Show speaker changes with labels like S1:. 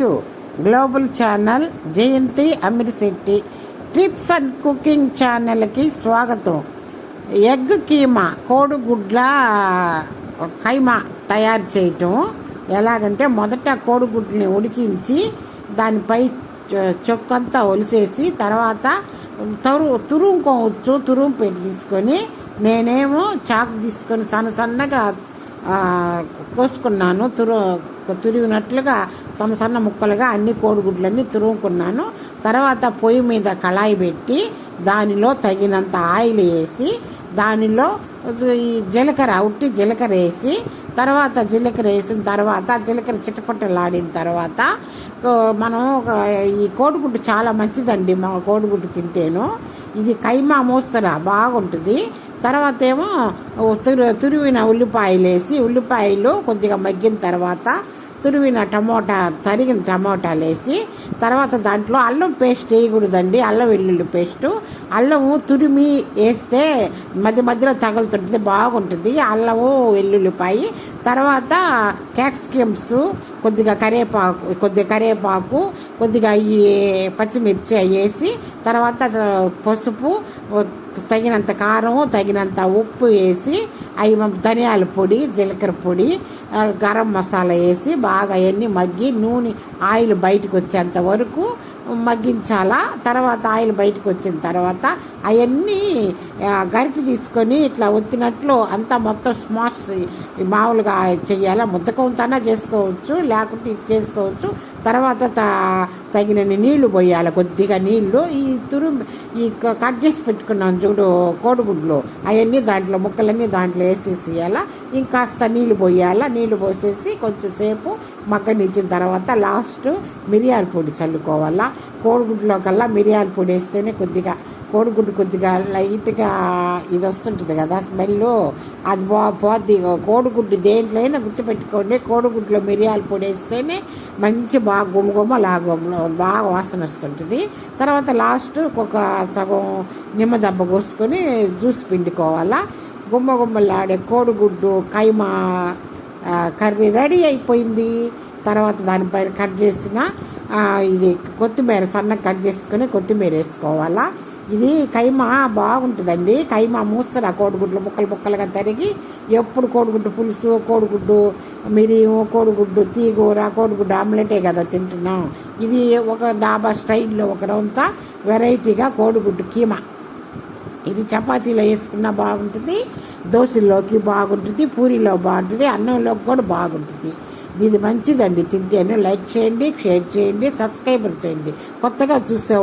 S1: To global channel Jayanthi Amirishetti tips and cooking ఛానల్కి స్వాగతం. Egg keema కోడిగుడ్ల కైమా తయారు చేయటం ఎలాగంటే, మొదట కోడిగుడ్లని ఉడికించి దానిపై చొక్కంతా ఒలిసేసి తర్వాత తురుముకోవచ్చు. తురుము పెట్టి తీసుకొని నేనేమో చాకు తీసుకొని సన్నగా కోసుకున్నాను. తురిగినట్లుగా సన్న ముక్కలుగా అన్ని కోడిగుడ్లన్నీ తురుముకున్నాను. తర్వాత పొయ్యి మీద కళాయి పెట్టి దానిలో తగినంత ఆయిల్ వేసి దానిలో ఈ జీలకర్ర వేసి తర్వాత జీలకర్ర చిటపట్టలాడిన తర్వాత మనం ఈ కోడిగుడ్డు చాలా మంచిదండి. మా కోడిగుడ్డు తింటేను ఇది కైమా మోస్తరా బాగుంటుంది. తర్వాత ఏమో తురివిన ఉల్లిపాయలు వేసి ఉల్లిపాయలు కొద్దిగా మగ్గిన తర్వాత తరిగిన టమోటాలు వేసి తర్వాత దాంట్లో అల్లం పేస్ట్ వేయకూడదండి. అల్లం వెల్లుల్లి పేస్టు అల్లము తురిమి వేస్తే మధ్యలో తగులుతుంటుంది, బాగుంటుంది. అల్లము వెల్లుల్లిపాయ తర్వాత క్యాప్సికమ్స్ కొద్దిగా కరివేపాకు కొద్దిగా ఈ పచ్చిమిర్చి వేసి తర్వాత పసుపు తగినంత కారం తగినంత ఉప్పు వేసి అవి ధనియాల పొడి జీలకర్ర పొడి గరం మసాలా వేసి బాగా అవన్నీ మగ్గి నూనె ఆయిల్ బయటకు వచ్చేంత వరకు మగ్గించాలా. తర్వాత ఆయిల్ బయటకు వచ్చిన తర్వాత అవన్నీ గరిటె తీసుకొని ఇట్లా ఒత్తినట్లు అంతా మొత్తం స్మాష్ మామూలుగా చెయ్యాలా. ముద్దకంతనా చేసుకోవచ్చు, లేకుంటే ఇది చేసుకోవచ్చు. తర్వాత తగినన్ని నీళ్లు పోయాలి, కొద్దిగా నీళ్లు. ఈ కట్ చేసి పెట్టుకున్నాం చూడు కోడిగుడ్లు అవన్నీ దాంట్లో ముక్కలన్నీ దాంట్లో వేసేసేయాలా. ఇంకాస్త నీళ్లు పోయాలా. నీళ్లు పోసేసి కొంచెం సేపు మగ్గనిచ్చిన తర్వాత లాస్ట్ మిరియాల పొడి చల్లుకోవాలా. కోడిగుడ్లో కల్లా మిరియాల పొడి వేస్తేనే కోడిగుడ్డు కొద్దిగా లైట్గా ఇది వస్తుంటుంది కదా స్మెల్, అది పోద్ది. కోడిగుడ్డు దేంట్లో అయినా గుర్తుపెట్టుకోండి, కోడిగుడ్లో మిరియాల పొడి వేస్తేనే మంచి బాగా బాగా వాసన వస్తుంటుంది. తర్వాత లాస్ట్ ఒక సగం నిమ్మదబ్బ కోసుకొని జ్యూస్ పిండుకోవాలా. గుమ్మలాడే కోడిగుడ్డు కైమా కర్రీ రెడీ అయిపోయింది. తర్వాత దానిపైన కట్ చేసిన ఇది కొత్తిమీర సన్నగా కట్ చేసుకొని కొత్తిమీర వేసుకోవాలా. ఇది కైమా బాగుంటుందండి. కైమా మూస్తారా కోడిగుడ్లు ముక్కలుగా తరిగి. ఎప్పుడు కోడిగుడ్డు పులుసు, కోడిగుడ్డు మిరియం, కోడిగుడ్డు తీగూర, కోడిగుడ్డు ఆమ్లెటే కదా తింటున్నాం. ఇది ఒక డాబా స్టైల్లో ఒక రౌంతా వెరైటీగా కోడిగుడ్డు కీమా. ఇది చపాతీలో వేసుకున్నా బాగుంటుంది, దోశల్లోకి బాగుంటుంది, పూరీలో బాగుంటుంది, అన్నంలోకి కూడా బాగుంటుంది. ఇది మంచిదండి తింటేనే. లైక్ చేయండి, షేర్ చేయండి, సబ్స్క్రైబర్ చేయండి. కొత్తగా చూసే